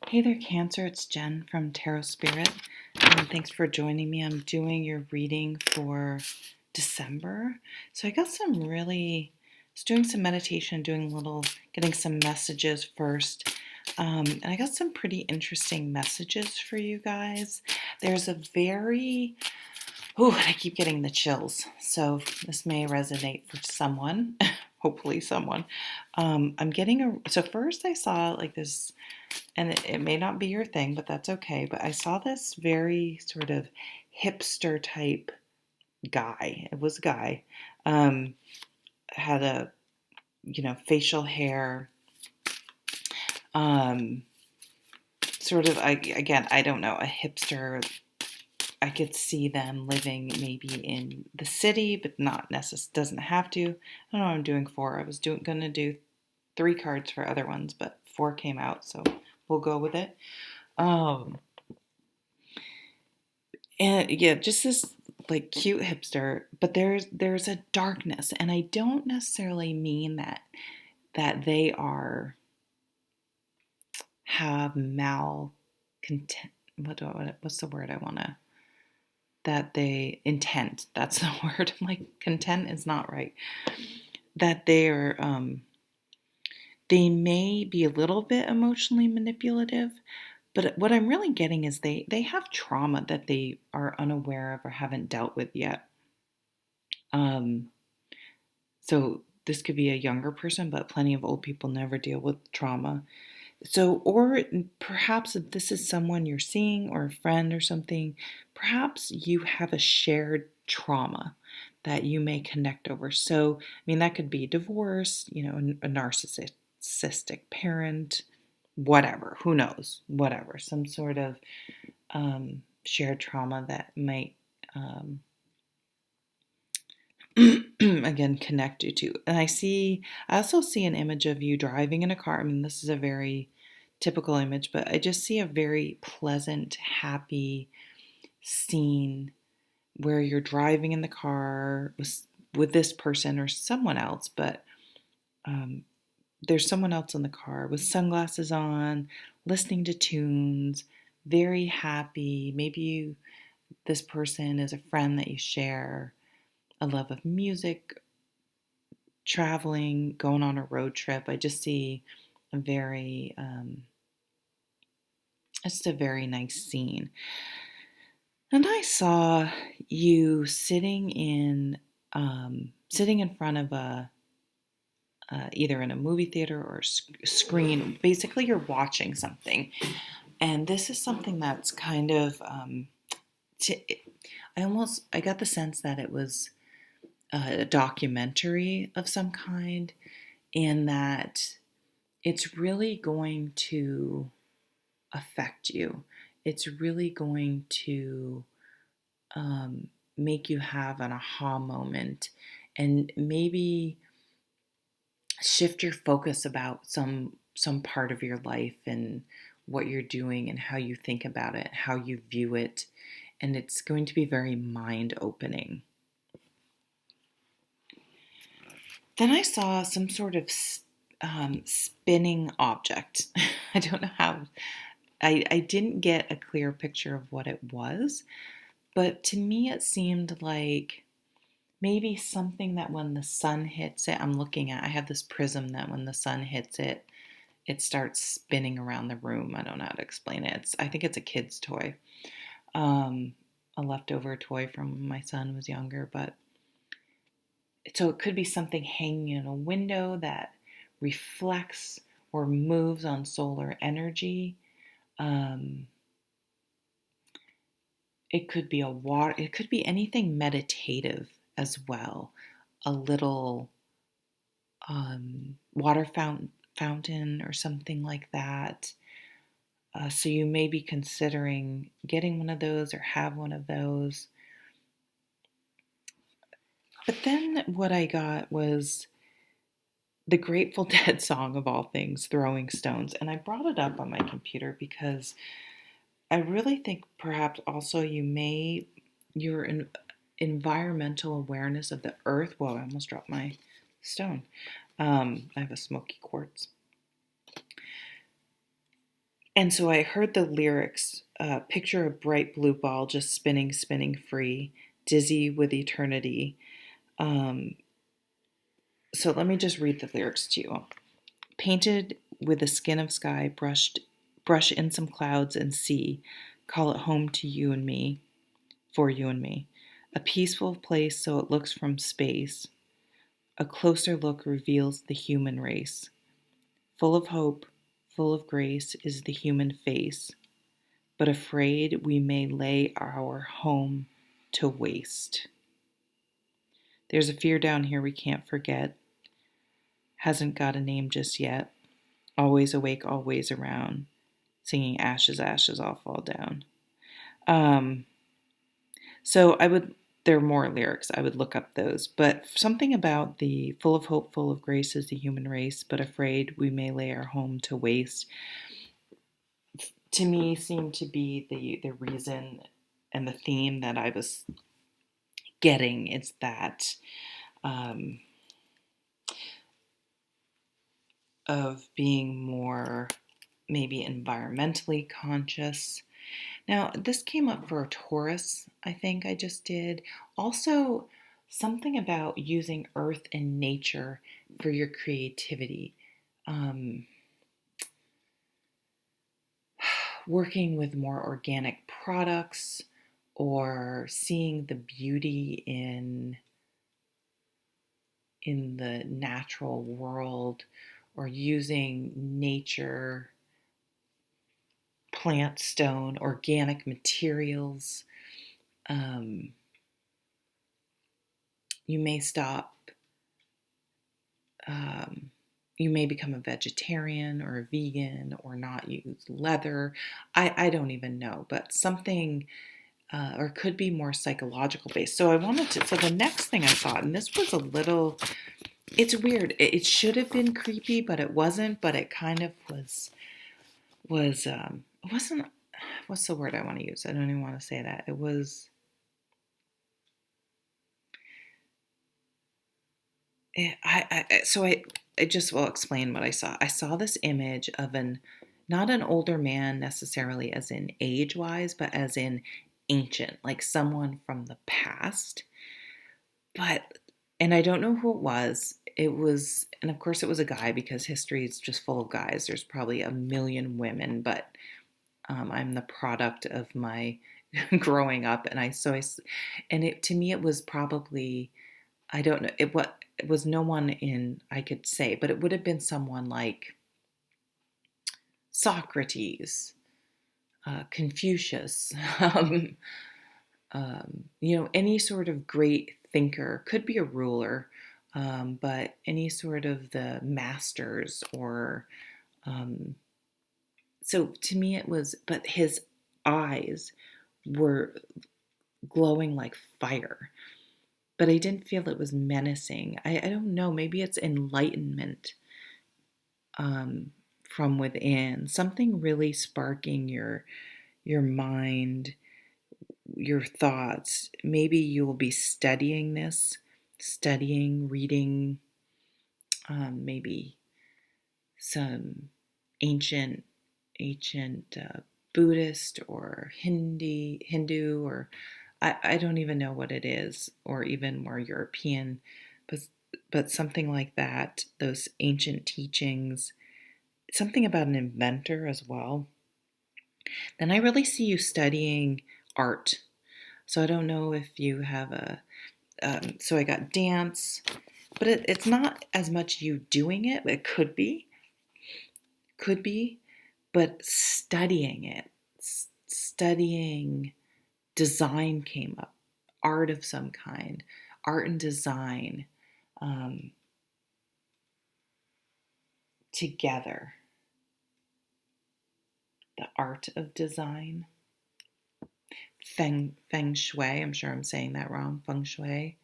Hey there, Cancer. It's Jen from Tarot Spirit. Thanks for joining me. I'm doing your reading for December. So I got was doing some meditation, getting some messages first. And I got some pretty interesting messages for you guys. There's a I keep getting the chills. So this may resonate for someone, hopefully someone. So first I saw like this, and it may not be your thing, but that's okay. But I saw this very sort of hipster type guy. It was a guy. Um, had facial hair. Um, I don't know, a hipster. I could see them living maybe in the city, but not doesn't have to. I don't know what I'm doing for. I was going to do 3 cards for other ones, but 4 came out, so we'll go with it. Um, and yeah, just this like cute hipster, but there's a darkness, and I don't necessarily mean that they are have malcontent. What's the word I want to? That they intent. That's the word. I'm like, content is not right. That they may be a little bit emotionally manipulative, but what I'm really getting is they have trauma that they are unaware of or haven't dealt with yet. Um, so this could be a younger person, but plenty of old people never deal with trauma. So, or perhaps if this is someone you're seeing or a friend or something, perhaps you have a shared trauma that you may connect over. So, I mean, that could be divorce, a narcissistic parent, whatever, who knows, whatever, some sort of shared trauma that might, again, connect you to. And I also see an image of you driving in a car. I mean, this is a very typical image, but I just see a very pleasant, happy scene where you're driving in the car with this person or someone else, but there's someone else in the car with sunglasses on, listening to tunes, very happy. This person is a friend that you share a love of music, traveling, going on a road trip. I just see a just a very nice scene. And I saw you sitting in front of either in a movie theater or screen. Basically, you're watching something, and this is something that's kind of. I got the sense that it was a documentary of some kind, and that it's really going to affect you. It's really going to make you have an aha moment and maybe shift your focus about some part of your life and what you're doing and how you think about it, how you view it, and it's going to be very mind opening. Then I saw some sort of spinning object. I don't know how. I didn't get a clear picture of what it was, but to me it seemed like maybe something that when the sun hits it, I have this prism that when the sun hits it, it starts spinning around the room. I don't know how to explain it. I think it's a kid's toy, a leftover toy from when my son was younger. But so it could be something hanging in a window that reflects or moves on solar energy. Um, it could be it could be anything meditative as well. A little water fountain or something like that. So you may be considering getting one of those or have one of those. But then what I got was the Grateful Dead song of all things, Throwing Stones. And I brought it up on my computer because I really think perhaps also your environmental awareness of the earth. Whoa, I almost dropped my stone. I have a smoky quartz. And so I heard the lyrics, picture a bright blue ball just spinning, spinning free, dizzy with eternity. Um, so let me just read the lyrics to you. Painted with the skin of sky, brush in some clouds and see, call it home to you and me, for you and me. A peaceful place so it looks from space. A closer look reveals the human race. Full of hope, full of grace is the human face, but afraid we may lay our home to waste. There's a fear down here we can't forget, hasn't got a name just yet, always awake, always around, singing ashes, ashes, all fall down. Um, so there are more lyrics, I would look up those, but something about the full of hope, full of grace is the human race, but afraid we may lay our home to waste, to me seemed to be the reason and the theme that I was getting. It's that um, of being more maybe environmentally conscious. Now, this came up for Taurus, I think I just did. Also, something about using earth and nature for your creativity. Um, Working with more organic products or seeing the beauty in the natural world or using nature, plant, stone, organic materials. Um, you may stop, um, you may become a vegetarian or a vegan or not use leather. I don't even know, but something, or could be more psychological based. So so the next thing I saw, and this was a little, it's weird. It should have been creepy, but it wasn't, but it kind of it wasn't, what's the word I want to use? I don't even want to say that. It was, I just will explain what I saw. I saw this image of not an older man necessarily as in age wise, but as in ancient, like someone from the past. But, and I don't know who it was. It was, and of course it was a guy because history is just full of guys. There's probably a million women, but I'm the product of my growing up, and and it to me it was probably, I don't know, it was no one in I could say, but it would have been someone like Socrates, Confucius, um, any sort of great thinker, could be a ruler, but any sort of the masters or um, so to me it was, but his eyes were glowing like fire. But I didn't feel it was menacing. I don't know. Maybe it's enlightenment um, from within. Something really sparking your mind, your thoughts. Maybe you will be studying this, studying, reading, maybe some ancient ancient Buddhist or Hindu, or I don't even know what it is, or even more European, but something like that. Those ancient teachings, something about an inventor as well. Then I really see you studying art. So I don't know if you have so I got dance, but it's not as much you doing it. It could be, but studying it, studying design came up, art of some kind, art and design um, together, the art of design. Feng Shui, I'm sure I'm saying that wrong, Feng Shui,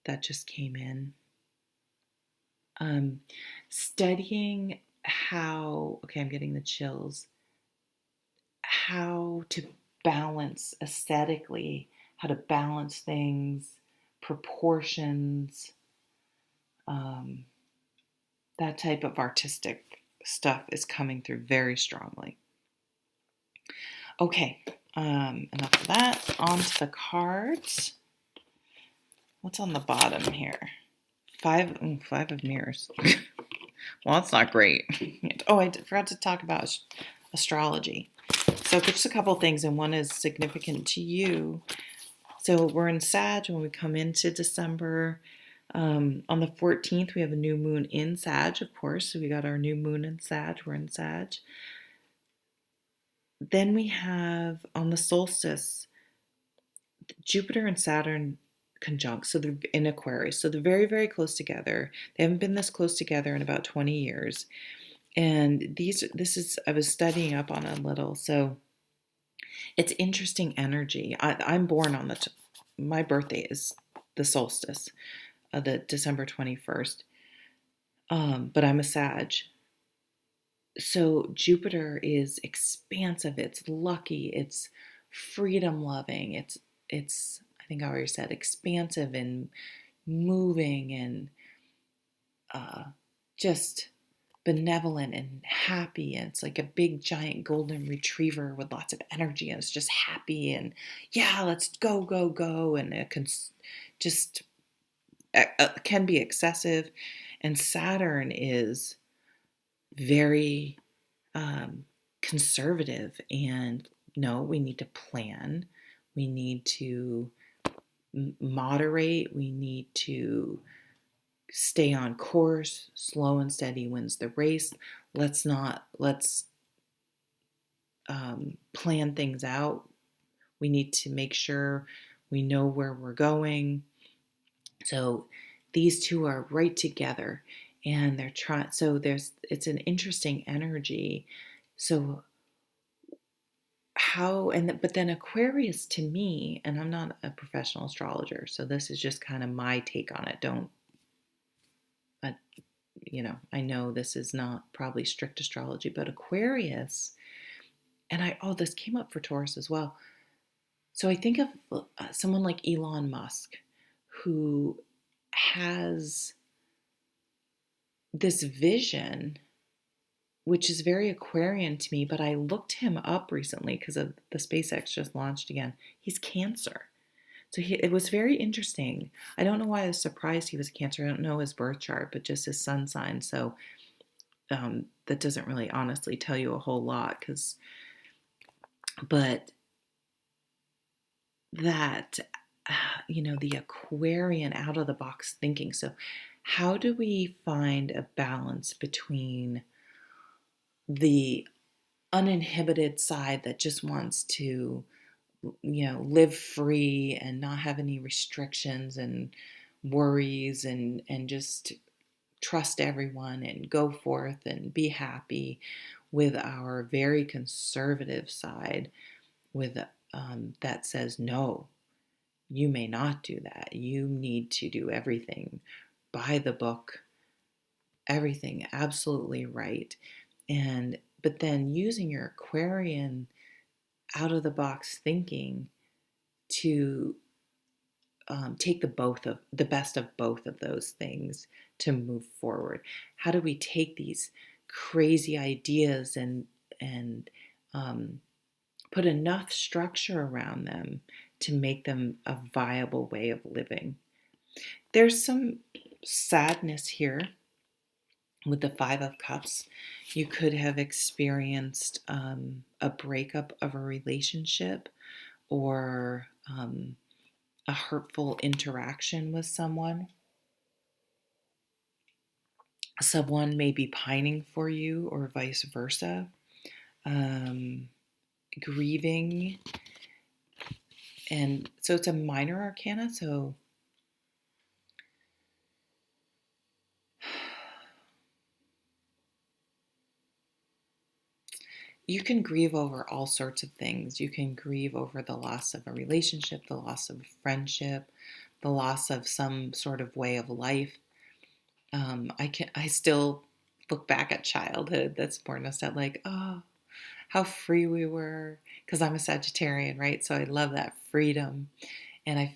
that just came in. Um, Studying how, okay, I'm getting the chills, how to balance aesthetically, how to balance things, proportions, um, that type of artistic stuff is coming through very strongly. Okay, enough of that. On to the cards. What's on the bottom here? Five of mirrors. Well, that's not great. Oh, I forgot to talk about astrology. So just a couple things, and one is significant to you. So we're in Sag when we come into December. On the 14th, we have a new moon in Sag, of course. So we got our new moon in Sag. We're in Sag. Then we have, on the solstice, Jupiter and Saturn conjunct. So they're in Aquarius. So they're very, very close together. They haven't been this close together in about 20 years. And I was studying up on it a little. So it's interesting energy. I'm born on my birthday is the solstice, the December 21st. But I'm a Sag. So Jupiter is expansive, it's lucky, it's freedom loving, it's I think I already said expansive and moving and just benevolent and happy, and it's like a big giant golden retriever with lots of energy, and it's just happy and yeah, let's go go go, and it can just can be excessive. And Saturn is very conservative, and no, we need to plan, we need to moderate, we need to stay on course. Slow and steady wins the race. Let's plan things out. We need to make sure we know where we're going. So these two are right together, and they're trying. So it's an interesting energy. So but then Aquarius, to me, and I'm not a professional astrologer, so this is just kind of my take on it. I know this is not probably strict astrology, but Aquarius, and this came up for Taurus as well. So I think of someone like Elon Musk, who has this vision, which is very Aquarian to me, but I looked him up recently because of the SpaceX just launched again. He's Cancer. So it was very interesting. I don't know why I was surprised he was Cancer. I don't know his birth chart, but just his sun sign. So that doesn't really honestly tell you a whole lot, but that, the Aquarian out of the box thinking. So how do we find a balance between the uninhibited side that just wants to, live free and not have any restrictions and worries, and just trust everyone and go forth and be happy, with our very conservative side, with that says, no, you may not do that. You need to do everything by the book, everything absolutely right. But then using your Aquarian out of the box thinking to take the best of both of those things to move forward. How do we take these crazy ideas and put enough structure around them to make them a viable way of living? There's some sadness here with the Five of Cups. You could have experienced a breakup of a relationship, or a hurtful interaction with someone. Someone may be pining for you, or vice versa. Grieving. And so it's a minor arcana, so you can grieve over all sorts of things. You can grieve over the loss of a relationship, the loss of a friendship, the loss of some sort of way of life. I still look back at childhood that's more nostalgic, like, oh, how free we were, because I'm a Sagittarian, right? So I love that freedom, and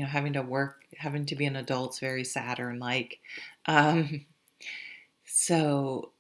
having to work, having to be an adult's very Saturn like. So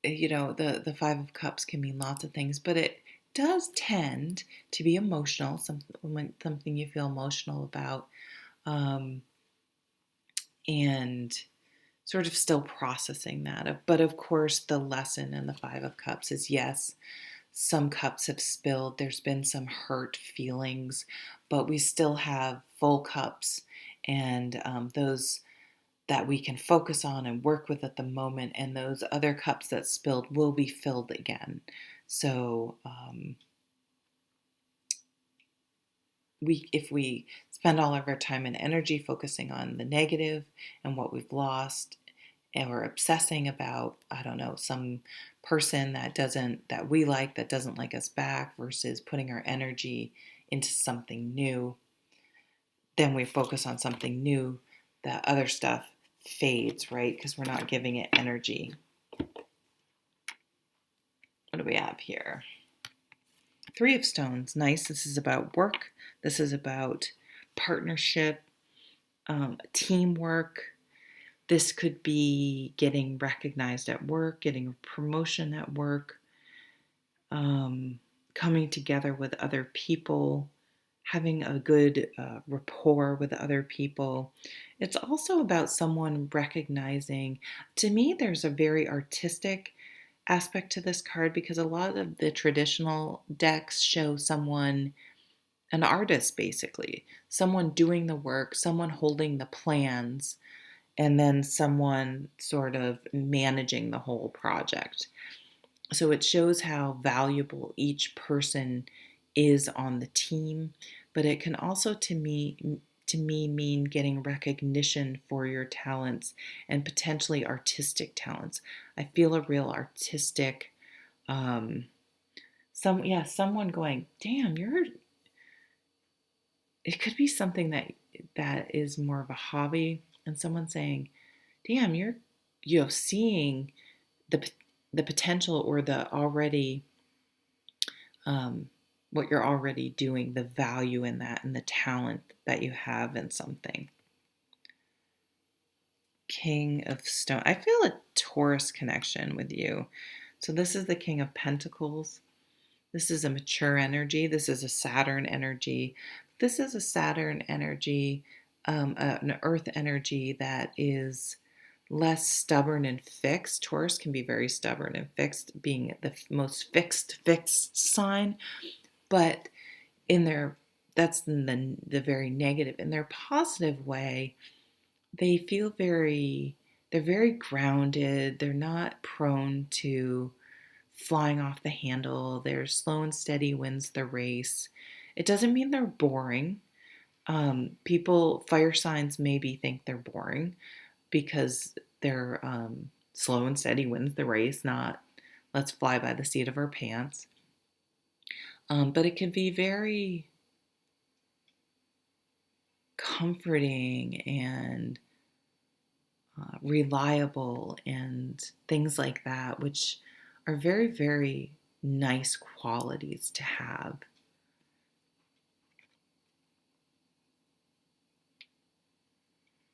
the Five of Cups can mean lots of things, but it does tend to be emotional, something you feel emotional about, and sort of still processing that. But of course, the lesson in the Five of Cups is yes, some cups have spilled, there's been some hurt feelings, but we still have full cups, and those that we can focus on and work with at the moment, and those other cups that spilled will be filled again. So if we spend all of our time and energy focusing on the negative and what we've lost, and we're obsessing about, I don't know, some person that we like that doesn't like us back, versus putting our energy into something new, then we focus on something new, that other stuff fades, right? Because we're not giving it energy. What do we have here? Three of Stones. Nice. This is about work. This is about partnership, teamwork. This could be getting recognized at work, getting a promotion at work, coming together with other people, having a good rapport with other people. It's also about someone recognizing, to me, there's a very artistic aspect to this card, because a lot of the traditional decks show someone, an artist basically, someone doing the work, someone holding the plans, and then someone sort of managing the whole project. So it shows how valuable each person is on the team, but it can also to me mean getting recognition for your talents, and potentially artistic talents. I feel a real artistic someone going, "Damn, it could be something that is more of a hobby," and someone saying, "Damn, seeing the the potential, or the already what you're already doing, the value in that, and the talent that you have in something." King of Stone. I feel a Taurus connection with you. So this is the King of Pentacles. This is a mature energy. This is a Saturn energy. This is a Saturn energy, an Earth energy that is less stubborn and fixed. Taurus can be very stubborn and fixed, being the most fixed sign. But that's in the very negative. In their positive way, they're very grounded. They're not prone to flying off the handle. They're slow and steady wins the race. It doesn't mean they're boring. Fire signs maybe think they're boring because they're slow and steady wins the race, not let's fly by the seat of our pants. But it can be very comforting and reliable and things like that, which are very, very nice qualities to have.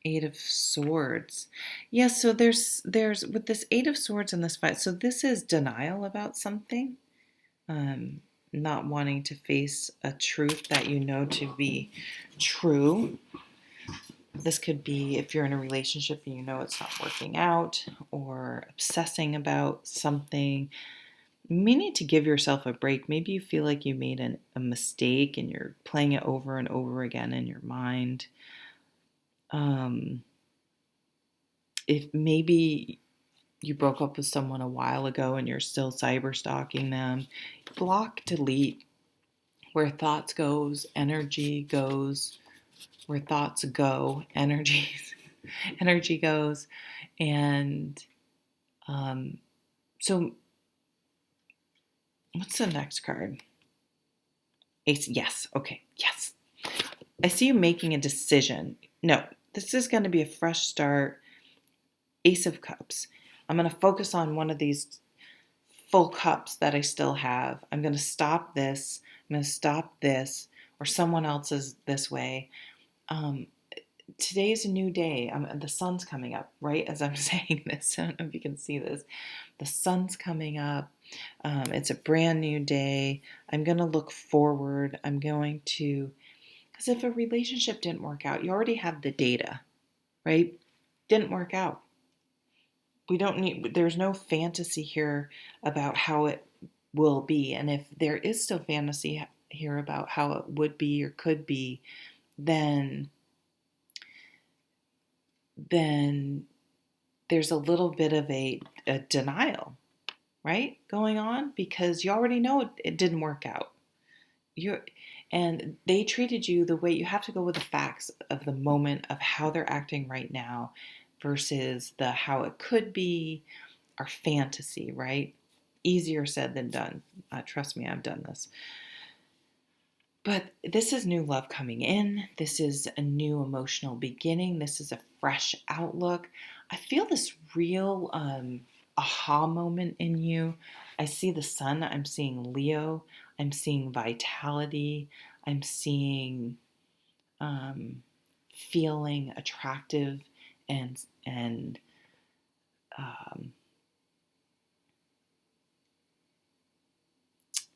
Eight of Swords. Yes, so there's with this Eight of Swords in this fight, so this is denial about something. Not wanting to face a truth that you know to be true. This could be if you're in a relationship and you know it's not working out, or obsessing about something. You may need to give yourself a break. Maybe you feel like you made a mistake and you're playing it over and over again in your mind. If maybe you broke up with someone a while ago and you're still cyber stalking them, block, delete. Where thoughts goes, energy goes. Where thoughts go, energy goes. And so what's the next card? Ace. Yes. Okay. Yes. I see you making a decision. No, this is going to be a fresh start. Ace of Cups. I'm going to focus on one of these full cups that I still have. I'm going to stop this. I'm going to stop this, or someone else's this way. today's a new day. The sun's coming up, right? As I'm saying this, I don't know if you can see this. The sun's coming up. It's a brand new day. I'm going to look forward. I'm going to, because if a relationship didn't work out, you already have the data, right? Didn't work out. There's no fantasy here about how it will be. And if there is still fantasy here about how it would be or could be, then there's a little bit of a denial, right, going on, because you already know it didn't work out. And they treated you the way you have to go with the facts of the moment of how they're acting right now versus the how it could be, our fantasy, right? Easier said than done. Trust me, I've done this. But this is new love coming in. This is a new emotional beginning. This is a fresh outlook. I feel this real aha moment in you. I see the sun. I'm seeing Leo. I'm seeing vitality. I'm seeing feeling attractive and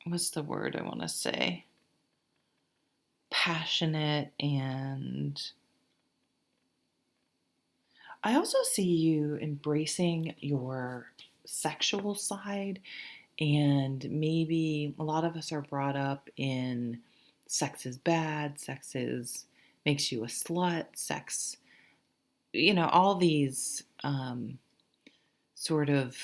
what's the word I want to say? Passionate. And I also see you embracing your sexual side, and maybe a lot of us are brought up in sex is bad, sex is makes you a slut, sex, all these sort of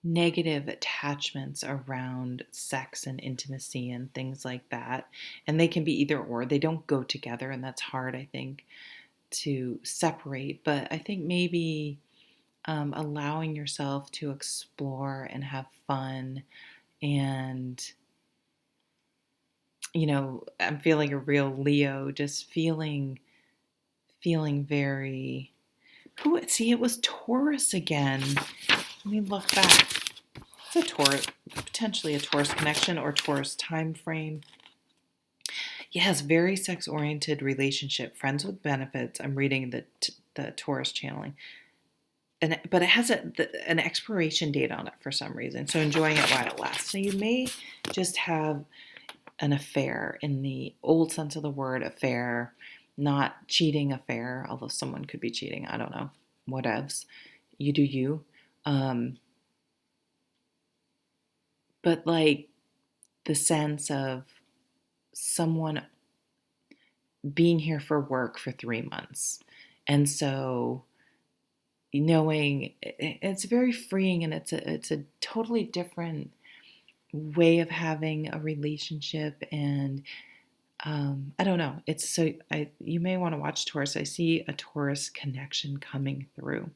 negative attachments around sex and intimacy and things like that. And they can be either or. They don't go together, and that's hard, I think, to separate. But I think maybe allowing yourself to explore and have fun, and I'm feeling a real Leo, just feeling very. See, it was Taurus again. Let me look back. It's a Taurus, potentially a Taurus connection or Taurus time frame. Yes, very sex-oriented relationship, friends with benefits. I'm reading the Taurus channeling, but it has an expiration date on it for some reason. So enjoying it while it lasts. So you may just have an affair in the old sense of the word affair, not cheating affair, although someone could be cheating. I don't know. Whatevs. You do you. But like the sense of someone being here for work for 3 months. And so knowing it's very freeing, and it's a totally different way of having a relationship. And I don't know. You may want to watch Taurus. I see a Taurus connection coming through.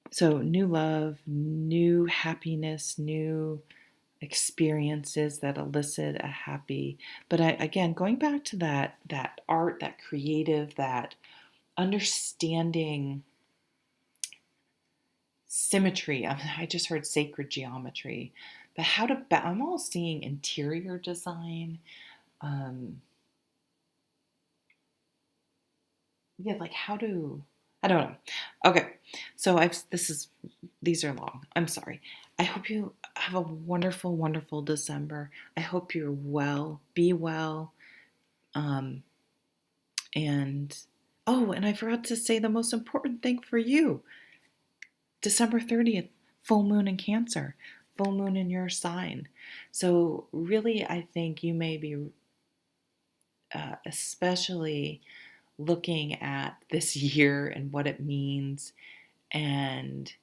So new love, new happiness, new experiences that elicit a happy. But again, going back to that art, that creative, that understanding symmetry. I just heard sacred geometry, but I'm all seeing interior design. Like I don't know. Okay, so these are long. I'm sorry. I hope you have a wonderful, wonderful December. I hope you're well. Be well. And I forgot to say the most important thing for you. December 30th, full moon in Cancer, full moon in your sign. So really, I think you may be especially looking at this year and what it means, and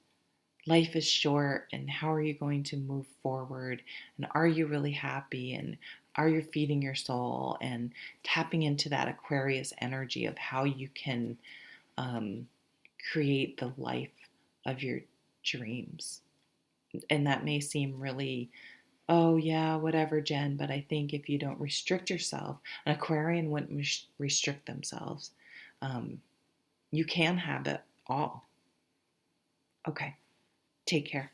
life is short, and how are you going to move forward, and are you really happy, and are you feeding your soul, and tapping into that Aquarius energy of how you can create the life of your dreams. And that may seem really, oh yeah, whatever, Jen, but I think if you don't restrict yourself, an Aquarian wouldn't restrict themselves. You can have it all. Okay, take care.